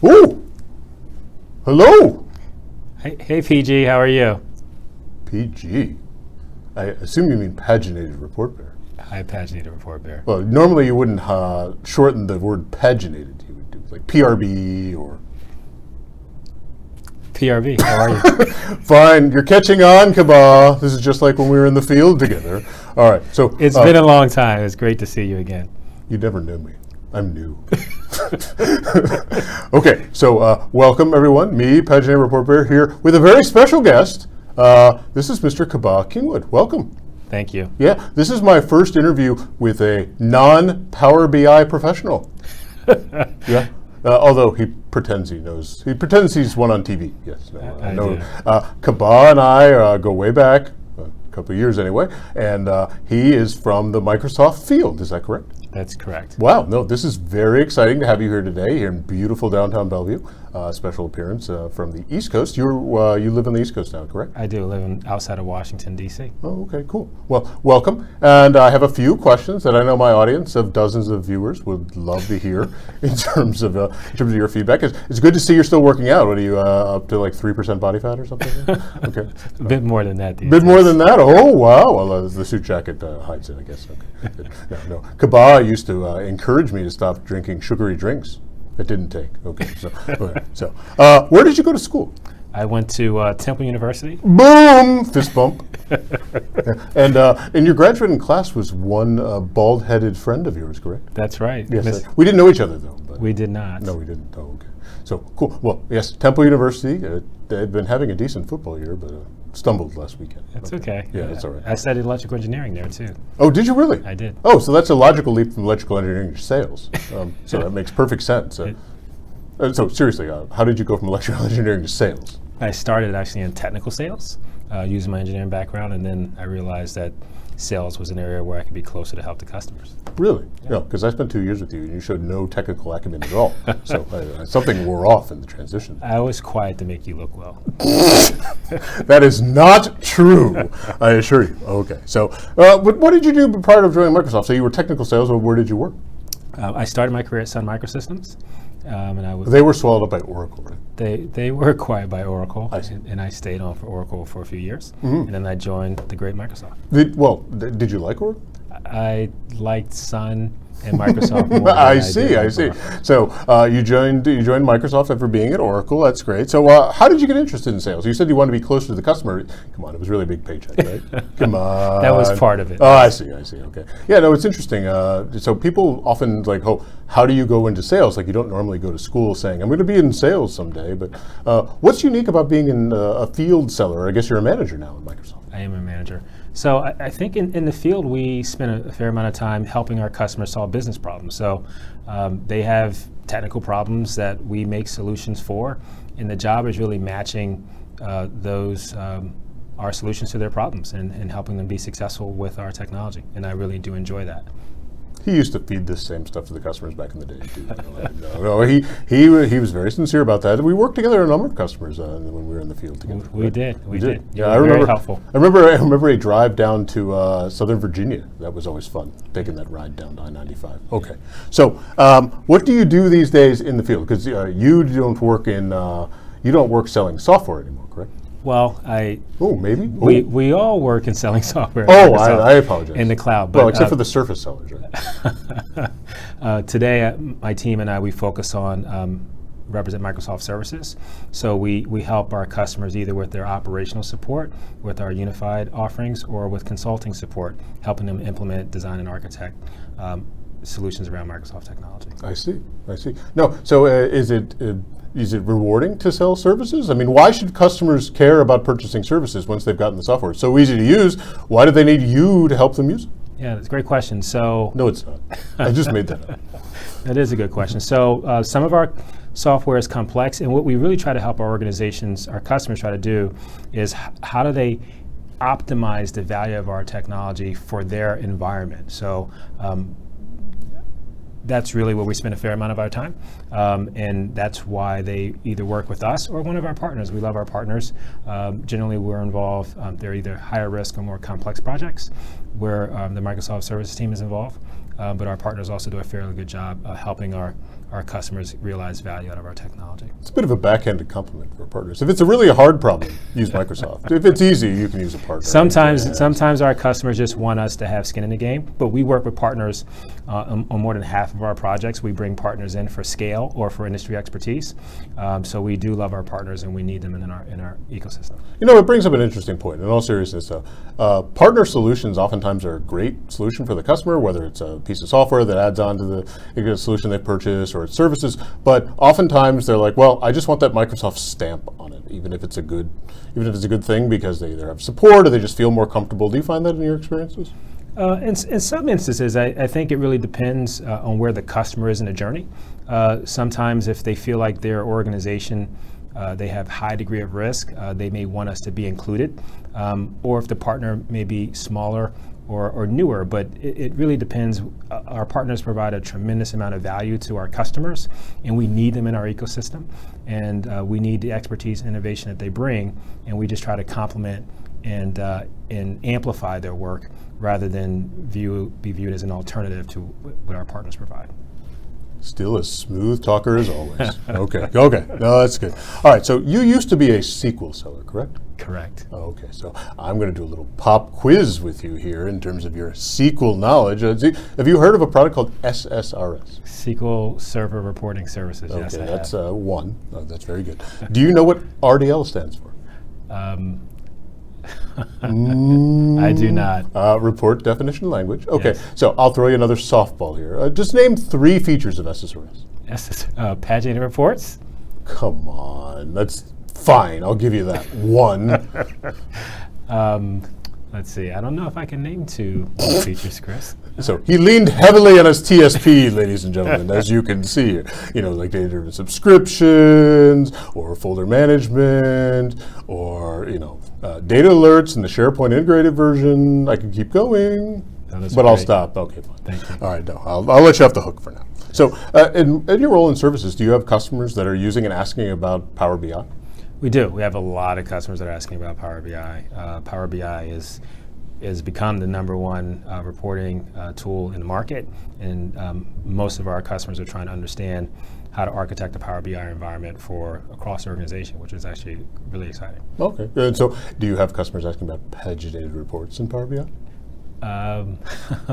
Oh, hello. Hey, PG, how are you? PG. I assume you mean Paginated Report Bear. Hi, Paginated Report Bear. Well, normally you wouldn't shorten the word paginated. You would do like PRB or... PRB, how are you? Fine, you're catching on, Cahba. This is just like when we were in the field together. All right, so... It's been a long time. It's great to see you again. You never knew me. I'm new. Okay, so welcome everyone. Me, Paginated Report Bear, here with a very special guest. This is Mr. Cahba Kingwood. Welcome. Thank you. Yeah, this is my first interview with a non-Power BI professional. Yeah, although he pretends he knows. He pretends he's one on TV. Yes, I do. Cahba and I go way back, a couple of years anyway, and he is from the Microsoft field. Is that correct? That's correct. Wow, no, this is very exciting to have you here today, here in beautiful downtown Bellevue. Special appearance from the East Coast. You live on the East Coast now, correct? I do live outside of Washington, D.C. Oh, okay, cool. Well, welcome. And I have a few questions that I know my audience of dozens of viewers would love to hear in terms of your feedback. It's good to see you're still working out. What are you, up to like 3% body fat or something? Okay. A bit more than that. A bit more than that? Oh, wow. Well, the suit jacket hides it, I guess. Okay. No. Cahba used to encourage me to stop drinking sugary drinks. It didn't take. Okay. So, where did you go to school? I went to Temple University. Boom! Fist bump. And your graduating class was one bald-headed friend of yours, correct? That's right. Yes. We didn't know each other, though. But we did not. No, we didn't. Oh, okay. So, cool. Well, yes, Temple University. They'd been having a decent football year, but stumbled last weekend. That's okay. Yeah, that's all right. I studied electrical engineering there, too. Oh, did you really? I did. Oh, so that's a logical leap from electrical engineering to sales. So that makes perfect sense. So seriously, how did you go from electrical engineering to sales? I started actually in technical sales, using my engineering background, and then I realized that sales was an area where I could be closer to help the customers. Really? Yeah. No, because I spent 2 years with you and you showed no technical acumen at all. So something wore off in the transition. I was quiet to make you look well. That is not true, I assure you. Okay. So but what did you do prior to joining Microsoft? So you were technical sales, or where did you work? I started my career at Sun Microsystems. And they were swallowed up by Oracle, right? They were acquired by Oracle, I see. and I stayed on for Oracle for a few years, Mm-hmm. and then I joined the great Microsoft. Did you like Oracle? I liked Sun and Microsoft more. I see. So you joined Microsoft after being at Oracle. That's great. So how did you get interested in sales? You said you wanted to be closer to the customer. Come on, it was really a big paycheck, right? Come on. That was part of it. Oh, I see. Okay. Yeah, no, it's interesting. So people often like, oh, how do you go into sales? Like you don't normally go to school saying, I'm going to be in sales someday. But what's unique about being a field seller? I guess you're a manager now at Microsoft. I am a manager. So I think in the field we spend a fair amount of time helping our customers solve business problems. So they have technical problems that we make solutions for, and the job is really matching our solutions to their problems and helping them be successful with our technology. And I really do enjoy that. He used to feed this same stuff to the customers back in the day, too. No, he was very sincere about that. We worked together on a number of customers when we were in the field together. We did. Yeah, I remember. Very helpful. I remember a drive down to Southern Virginia. That was always fun, taking that ride down to I-95. Okay, so what do you do these days in the field? Because you don't work selling software anymore, correct? Well, maybe we all work in selling software. Oh, I apologize. In the cloud, but except for the Surface sellers, right? Today, my team and I we focus on represent Microsoft services. So we help our customers either with their operational support, with our unified offerings, or with consulting support, helping them implement, design, and architect solutions around Microsoft technology. I see. No, so is it rewarding to sell services? I mean, why should customers care about purchasing services once they've gotten the software? It's so easy to use. Why do they need you to help them use it? Yeah, that's a great question. So no, it's not. I just made that up. That is a good question. So some of our software is complex, and what we really try to help our organizations, our customers try to do is how do they optimize the value of our technology for their environment. So that's really where we spend a fair amount of our time, and that's why they either work with us or one of our partners. We love our partners. Generally, we're involved. They're either higher risk or more complex projects where the Microsoft Services team is involved, but our partners also do a fairly good job helping our our customers realize value out of our technology. It's a bit of a backhanded compliment for partners. If it's really a hard problem, use Microsoft. If it's easy, you can use a partner. Sometimes our customers just want us to have skin in the game, but we work with partners on more than half of our projects. We bring partners in for scale or for industry expertise. So we do love our partners, and we need them in our ecosystem. You know, it brings up an interesting point. In all seriousness, partner solutions oftentimes are a great solution for the customer, whether it's a piece of software that adds on to the solution they purchase or it's services. But oftentimes they're like, well, I just want that Microsoft stamp on it, even if it's a good thing, because they either have support or they just feel more comfortable. Do you find that in your experiences? In some instances, I think it really depends on where the customer is in the journey. Sometimes if they feel like their organization, they have high degree of risk, they may want us to be included. Or if the partner may be smaller or newer, but it really depends. Our partners provide a tremendous amount of value to our customers, and we need them in our ecosystem. And we need the expertise and innovation that they bring, and we just try to complement and amplify their work rather than be viewed as an alternative to what our partners provide. Still a smooth talker as always. Okay, no, that's good. All right, so you used to be a SQL seller, correct? Correct. Okay, so I'm going to do a little pop quiz with you here in terms of your SQL knowledge. Have you heard of a product called SSRS? SQL Server Reporting Services, yes, I have. That's one. Oh, that's very good. Do you know what RDL stands for? I do not. Report Definition Language. Okay, Yes. so I'll throw you another softball here. Just name 3 features of SSRS. Paginated reports? Come on, that's fine. I'll give you that. 1. Let's see. I don't know if I can name 2 features, Chris. So he leaned heavily on his TSP, ladies and gentlemen, as you can see here. You know, like data-driven subscriptions, or folder management, or data alerts in the SharePoint integrated version. I can keep going, but I'll stop. Okay, fine. Thank you. All right, no, I'll let you off the hook for now. So, in your role in services, do you have customers that are using and asking about Power BI? We do. We have a lot of customers that are asking about Power BI. Power BI is become the #1 reporting tool in the market, and most of our customers are trying to understand how to architect a Power BI environment for across the organization, which is actually really exciting. Okay, and so do you have customers asking about paginated reports in Power BI?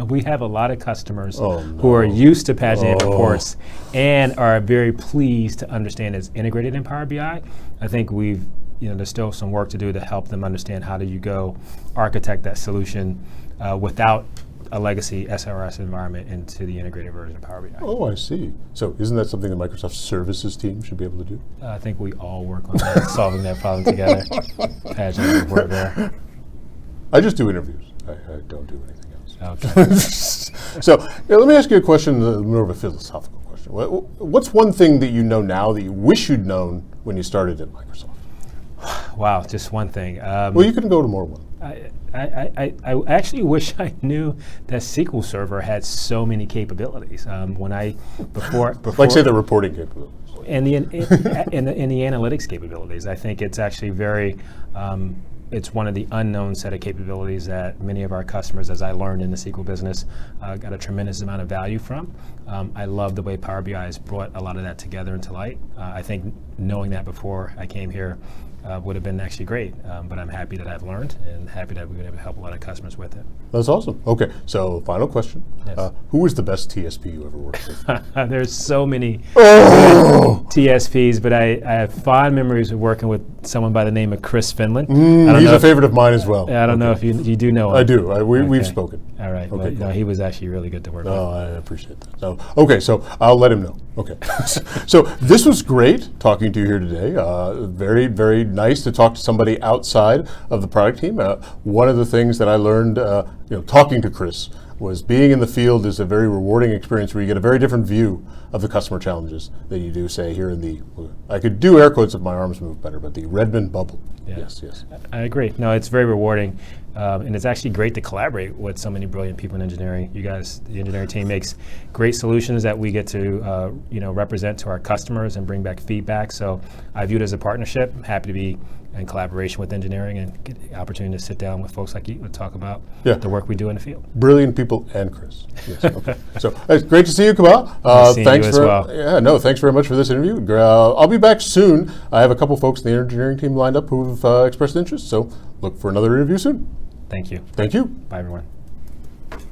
We have a lot of customers who are used to paginated reports and are very pleased to understand it's integrated in Power BI. I think there's still some work to do to help them understand how do you go architect that solution without a legacy SRS environment into the integrated version of Power BI. Oh, I see. So isn't that something the Microsoft Services team should be able to do? I think we all work on that, solving that problem together. Paginated Report Bear. I just do interviews. I don't do anything else. Okay. So let me ask you a question, more of a philosophical question. What's one thing that you know now that you wish you'd known when you started at Microsoft? Wow, just one thing. Well, you can go to more one. I actually wish I knew that SQL Server had so many capabilities. Before like say the reporting capabilities. And the analytics capabilities. I think it's actually very. It's one of the unknown set of capabilities that many of our customers, as I learned in the SQL business, got a tremendous amount of value from. I love the way Power BI has brought a lot of that together into light. I think knowing that before I came here would have been actually great, but I'm happy that I've learned and happy that we've been able to help a lot of customers with it. That's awesome. Okay, so final question. Yes. Who was the best TSP you ever worked with? There's so many TSPs, but I have fond memories of working with someone by the name of Chris Finland. He's a favorite of mine as well. I don't know if you do know him. I do. We've spoken. All right. Okay, Well, he was actually really good to work with. Oh, I appreciate that. So, okay, so I'll let him know. Okay. So this was great talking to you here today. Very, very nice to talk to somebody outside of the product team. One of the things that I learned, talking to Chris, was being in the field is a very rewarding experience where you get a very different view of the customer challenges that you do, say, here in the, I could do air quotes if my arms move better, but the Redmond bubble. Yeah. Yes. I agree. No, it's very rewarding. And it's actually great to collaborate with so many brilliant people in engineering. You guys, the engineering team makes great solutions that we get to represent to our customers and bring back feedback. So I view it as a partnership. I'm happy to be in collaboration with engineering and get the opportunity to sit down with folks like you to talk about the work we do in the field. Brilliant people and Chris. Yes, okay. So it's great to see you, Cahba. Nice seeing thanks you as well. Yeah, no, thanks very much for this interview. I'll be back soon. I have a couple folks in the engineering team lined up who've expressed interest, so look for another interview soon. Thank you. Thank you. Bye, everyone.